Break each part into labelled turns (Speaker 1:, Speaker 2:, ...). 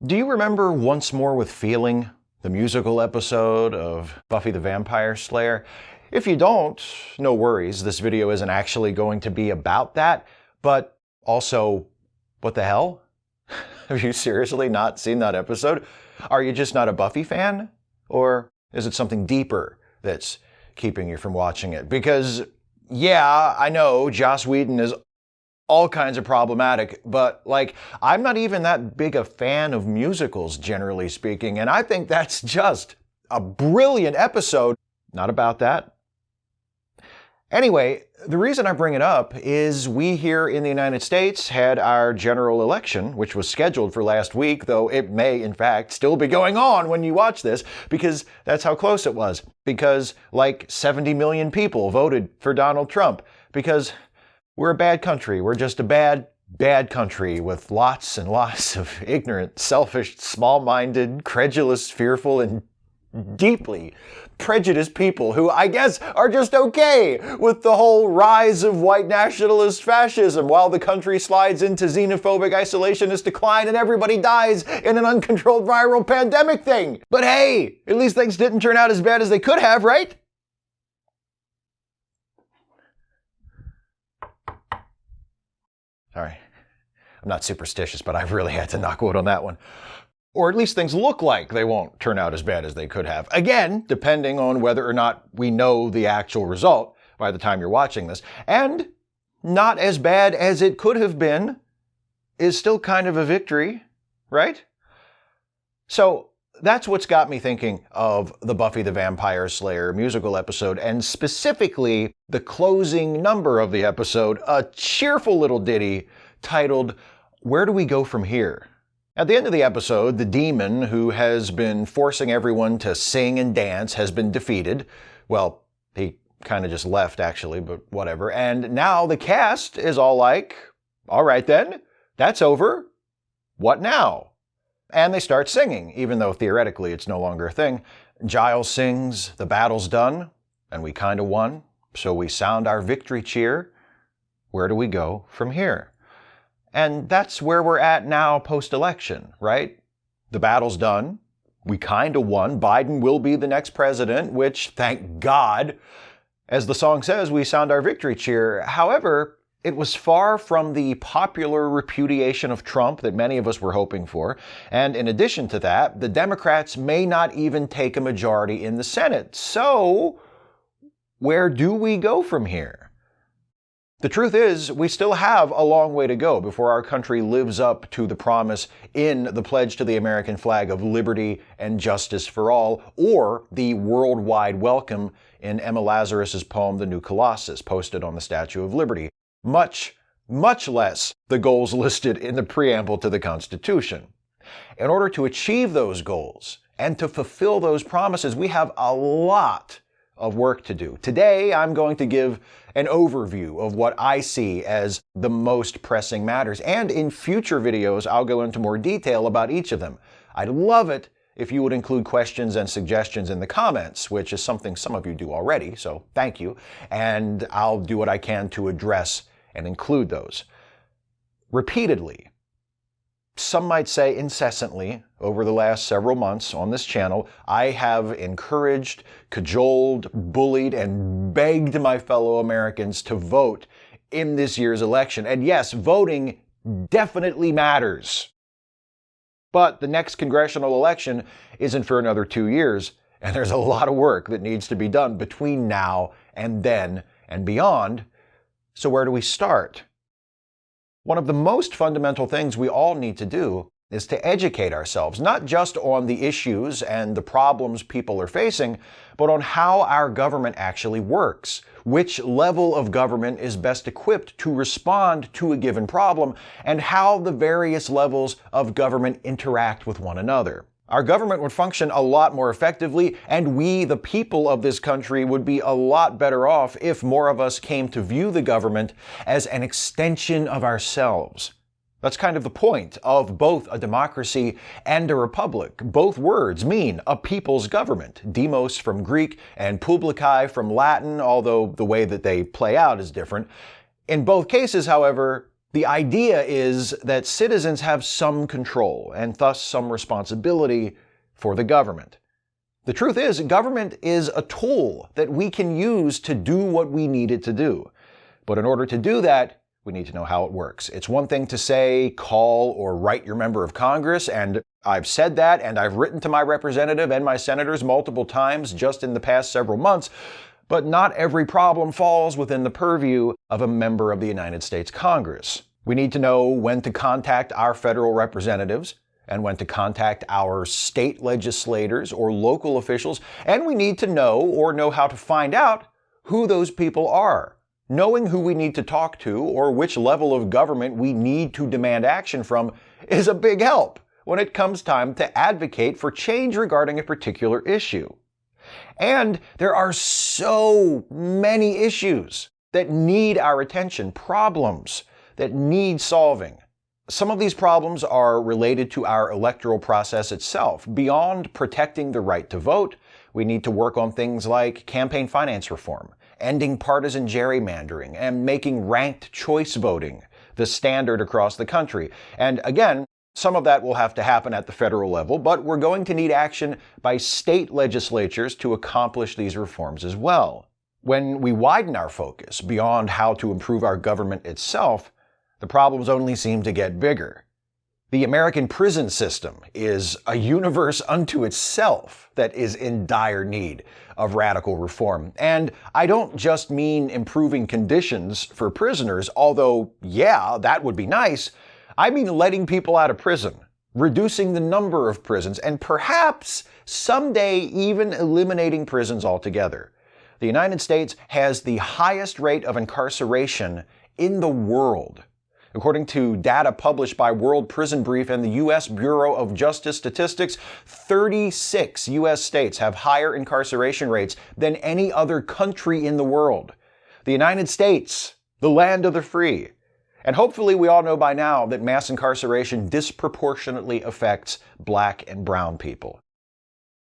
Speaker 1: Do you remember Once More with Feeling, the musical episode of Buffy the Vampire Slayer? If you don't, no worries, this video isn't actually going to be about that, but also, what the hell? Have you seriously not seen that episode? Are you just not a Buffy fan? Or is it something deeper that's keeping you from watching it? Because, yeah, I know Joss Whedon is all kinds of problematic, but I'm not even that big a fan of musicals, generally speaking, and I think that's just a brilliant episode. Not about that. Anyway, the reason I bring it up is we here in the United States had our general election, which was scheduled for last week, though it may, in fact, still be going on when you watch this, because that's how close it was. Because 70 million people voted for Donald Trump. Because we're a bad country. We're just a bad, bad country with lots and lots of ignorant, selfish, small-minded, credulous, fearful, and deeply prejudiced people who, I guess, are just okay with the whole rise of white nationalist fascism while the country slides into xenophobic isolationist decline and everybody dies in an uncontrolled viral pandemic thing. But hey, at least things didn't turn out as bad as they could have, right? Sorry, I'm not superstitious, but I really had to knock wood on that one. Or at least things look like they won't turn out as bad as they could have. Again, depending on whether or not we know the actual result by the time you're watching this. And not as bad as it could have been is still kind of a victory, right? So that's what's got me thinking of the Buffy the Vampire Slayer musical episode, and specifically the closing number of the episode, a cheerful little ditty titled, "Where Do We Go From Here?" At the end of the episode, the demon who has been forcing everyone to sing and dance has been defeated. Well, he kind of just left, actually, but whatever. And now the cast is all like, all right then, that's over. What now? And they start singing, even though theoretically it's no longer a thing. Giles sings, "The battle's done, and we kinda won, so we sound our victory cheer. Where do we go from here?" And that's where we're at now post-election, right? The battle's done. We kinda won. Biden will be the next president, which, thank God, as the song says, we sound our victory cheer. However, it was far from the popular repudiation of Trump that many of us were hoping for. And in addition to that, the Democrats may not even take a majority in the Senate. So, where do we go from here? The truth is, we still have a long way to go before our country lives up to the promise in the Pledge to the American Flag of liberty and justice for all, or the worldwide welcome in Emma Lazarus's poem, The New Colossus, posted on the Statue of Liberty. Much less the goals listed in the preamble to the Constitution. In order to achieve those goals and to fulfill those promises, we have a lot of work to do. Today, I'm going to give an overview of what I see as the most pressing matters, and in future videos, I'll go into more detail about each of them. I'd love it if you would include questions and suggestions in the comments, which is something some of you do already, so thank you, and I'll do what I can to address and include those. Repeatedly, some might say incessantly, over the last several months on this channel, I have encouraged, cajoled, bullied, and begged my fellow Americans to vote in this year's election. And yes, voting definitely matters. But the next congressional election isn't for another 2 years, and there's a lot of work that needs to be done between now and then and beyond. So where do we start? One of the most fundamental things we all need to do is to educate ourselves, not just on the issues and the problems people are facing, but on how our government actually works, which level of government is best equipped to respond to a given problem, and how the various levels of government interact with one another. Our government would function a lot more effectively, and we, the people of this country, would be a lot better off if more of us came to view the government as an extension of ourselves. That's kind of the point of both a democracy and a republic. Both words mean a people's government, demos from Greek and publicae from Latin, although the way that they play out is different. In both cases, however, The idea is that citizens have some control and thus some responsibility for the government. The truth is, government is a tool that we can use to do what we need it to do. But in order to do that, we need to know how it works. It's one thing to say, call, or write your member of Congress, and I've said that, and I've written to my representative and my senators multiple times just in the past several months, but not every problem falls within the purview of a member of the United States Congress. We need to know when to contact our federal representatives, and when to contact our state legislators or local officials, and we need to know how to find out who those people are. Knowing who we need to talk to or which level of government we need to demand action from is a big help when it comes time to advocate for change regarding a particular issue. And there are so many issues that need our attention, problems that need solving. Some of these problems are related to our electoral process itself. Beyond protecting the right to vote, we need to work on things like campaign finance reform, ending partisan gerrymandering, and making ranked choice voting the standard across the country. And again, some of that will have to happen at the federal level, but we're going to need action by state legislatures to accomplish these reforms as well. When we widen our focus beyond how to improve our government itself, the problems only seem to get bigger. The American prison system is a universe unto itself that is in dire need of radical reform. And I don't just mean improving conditions for prisoners, although, yeah, that would be nice. I mean letting people out of prison, reducing the number of prisons, and perhaps someday even eliminating prisons altogether. The United States has the highest rate of incarceration in the world. According to data published by World Prison Brief and the U.S. Bureau of Justice Statistics, 36 U.S. states have higher incarceration rates than any other country in the world. The United States, the land of the free. And hopefully we all know by now that mass incarceration disproportionately affects black and brown people.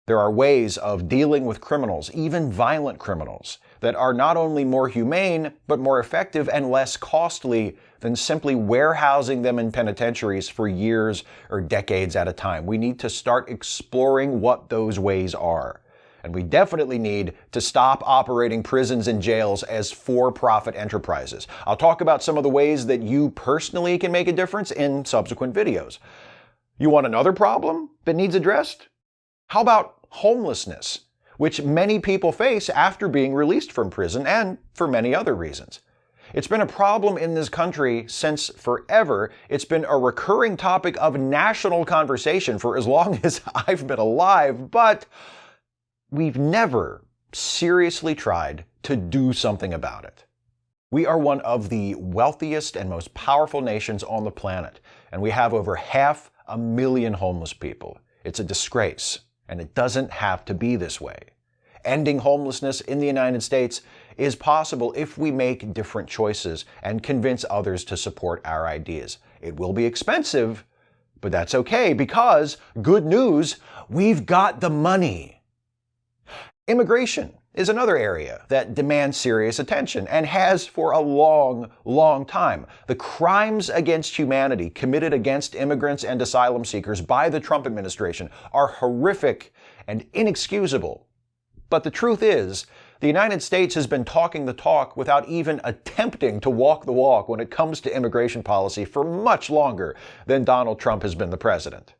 Speaker 1: There are ways of dealing with criminals, even violent criminals, that are not only more humane, but more effective and less costly than simply warehousing them in penitentiaries for years or decades at a time. We need to start exploring what those ways are. And we definitely need to stop operating prisons and jails as for-profit enterprises. I'll talk about some of the ways that you personally can make a difference in subsequent videos. You want another problem that needs addressed? How about homelessness, which many people face after being released from prison and for many other reasons? It's been a problem in this country since forever. It's been a recurring topic of national conversation for as long as I've been alive, but we've never seriously tried to do something about it. We are one of the wealthiest and most powerful nations on the planet, and we have over 500,000 homeless people. It's a disgrace, and it doesn't have to be this way. Ending homelessness in the United States is possible if we make different choices and convince others to support our ideas. It will be expensive, but that's okay because, good news, we've got the money. Immigration is another area that demands serious attention and has for a long, long time. The crimes against humanity committed against immigrants and asylum seekers by the Trump administration are horrific and inexcusable. But the truth is, the United States has been talking the talk without even attempting to walk the walk when it comes to immigration policy for much longer than Donald Trump has been the president.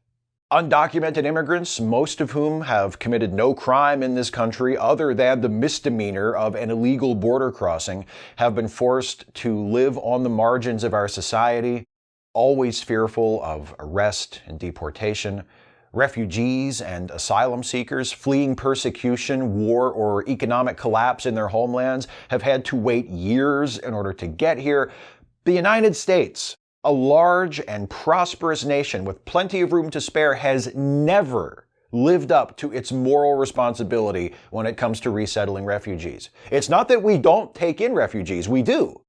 Speaker 1: Undocumented immigrants, most of whom have committed no crime in this country other than the misdemeanor of an illegal border crossing, have been forced to live on the margins of our society, always fearful of arrest and deportation. Refugees and asylum seekers fleeing persecution, war, or economic collapse in their homelands have had to wait years in order to get here. The United States, a large and prosperous nation with plenty of room to spare, has never lived up to its moral responsibility when it comes to resettling refugees. It's not that we don't take in refugees, we do.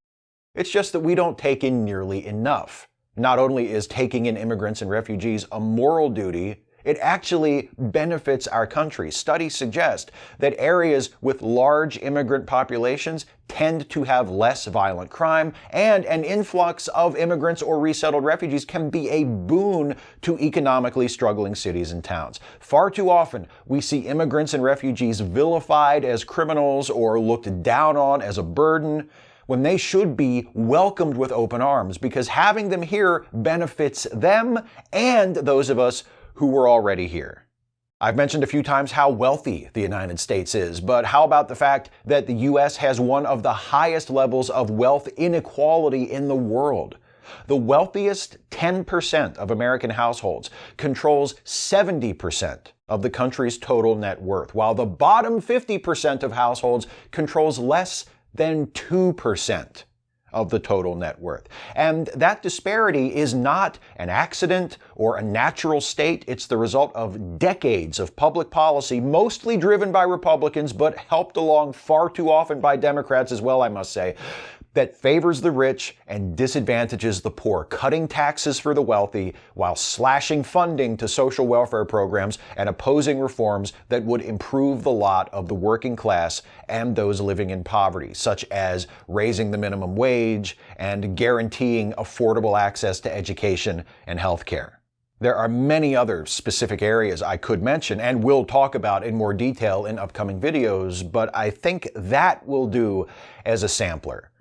Speaker 1: It's just that we don't take in nearly enough. Not only is taking in immigrants and refugees a moral duty, It actually benefits our country. Studies suggest that areas with large immigrant populations tend to have less violent crime, and an influx of immigrants or resettled refugees can be a boon to economically struggling cities and towns. Far too often, we see immigrants and refugees vilified as criminals or looked down on as a burden, when they should be welcomed with open arms, because having them here benefits them and those of us who were already here. I've mentioned a few times how wealthy the United States is, but how about the fact that the U.S. has one of the highest levels of wealth inequality in the world? The wealthiest 10% of American households controls 70% of the country's total net worth, while the bottom 50% of households controls less than 2% of the total net worth. And that disparity is not an accident or a natural state. It's the result of decades of public policy, mostly driven by Republicans, but helped along far too often by Democrats as well, I must say, that favors the rich and disadvantages the poor, cutting taxes for the wealthy while slashing funding to social welfare programs and opposing reforms that would improve the lot of the working class and those living in poverty, such as raising the minimum wage and guaranteeing affordable access to education and health care. There are many other specific areas I could mention and will talk about in more detail in upcoming videos, but I think that will do as a sampler.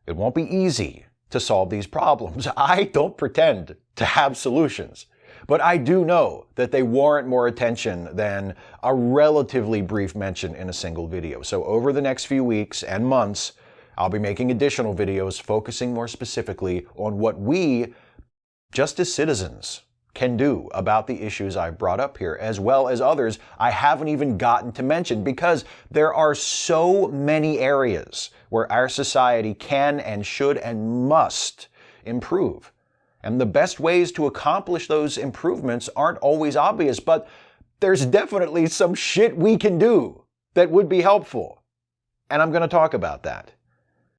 Speaker 1: It won't be easy to solve these problems. I don't pretend to have solutions, but I do know that they warrant more attention than a relatively brief mention in a single video. So over the next few weeks and months, I'll be making additional videos focusing more specifically on what we, just as citizens, can do about the issues I've brought up here, as well as others I haven't even gotten to mention, because there are so many areas where our society can and should and must improve. And the best ways to accomplish those improvements aren't always obvious, but there's definitely some shit we can do that would be helpful. And I'm going to talk about that.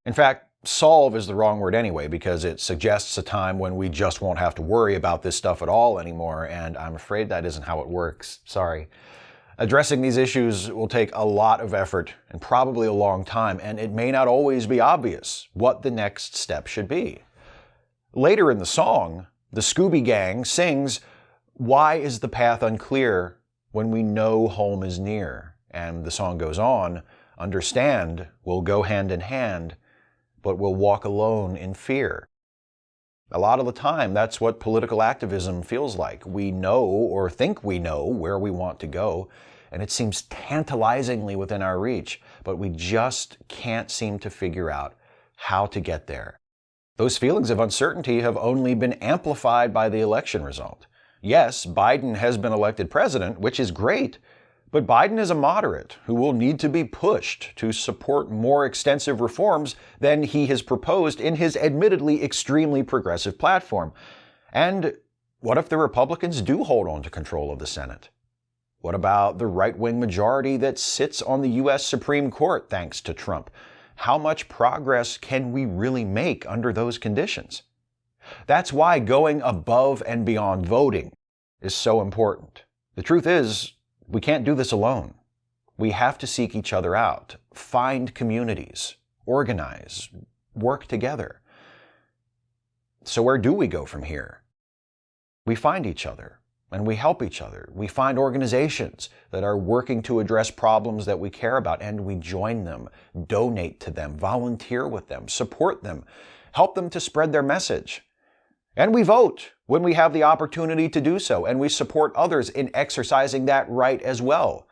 Speaker 1: In fact, solve is the wrong word anyway, because it suggests a time when we just won't have to worry about this stuff at all anymore, and I'm afraid that isn't how it works. Sorry. Addressing these issues will take a lot of effort and probably a long time, and it may not always be obvious what the next step should be. Later in the song, the Scooby Gang sings, "Why is the path unclear when we know home is near?" And the song goes on, "Understand will go hand in hand, but will walk alone in fear." A lot of the time, that's what political activism feels like. We know or think we know where we want to go, and it seems tantalizingly within our reach, but we just can't seem to figure out how to get there. Those feelings of uncertainty have only been amplified by the election result. Yes, Biden has been elected president, which is great, but Biden is a moderate who will need to be pushed to support more extensive reforms than he has proposed in his admittedly extremely progressive platform. And what if the Republicans do hold on to control of the Senate? What about the right-wing majority that sits on the U.S. Supreme Court thanks to Trump? How much progress can we really make under those conditions? That's why going above and beyond voting is so important. The truth is, we can't do this alone. We have to seek each other out, find communities, organize, work together. So where do we go from here? We find each other and we help each other. We find organizations that are working to address problems that we care about, and we join them, donate to them, volunteer with them, support them, help them to spread their message. And we vote when we have the opportunity to do so, and we support others in exercising that right as well.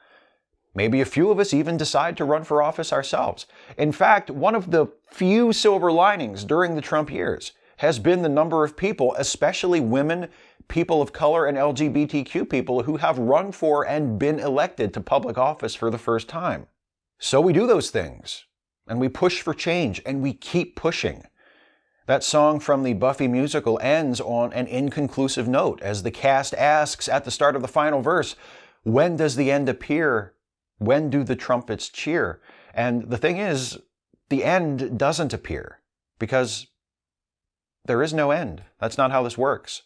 Speaker 1: Maybe a few of us even decide to run for office ourselves. In fact, one of the few silver linings during the Trump years has been the number of people, especially women, people of color, and LGBTQ people who have run for and been elected to public office for the first time. So we do those things, and we push for change, and we keep pushing. That song from the Buffy musical ends on an inconclusive note as the cast asks at the start of the final verse, "When does the end appear? When do the trumpets cheer?" And the thing is, the end doesn't appear because there is no end. That's not how this works.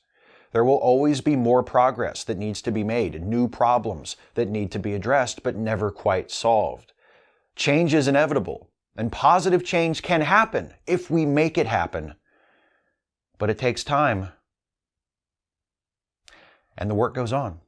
Speaker 1: There will always be more progress that needs to be made, new problems that need to be addressed but never quite solved. Change is inevitable, and positive change can happen if we make it happen. But it takes time. And the work goes on.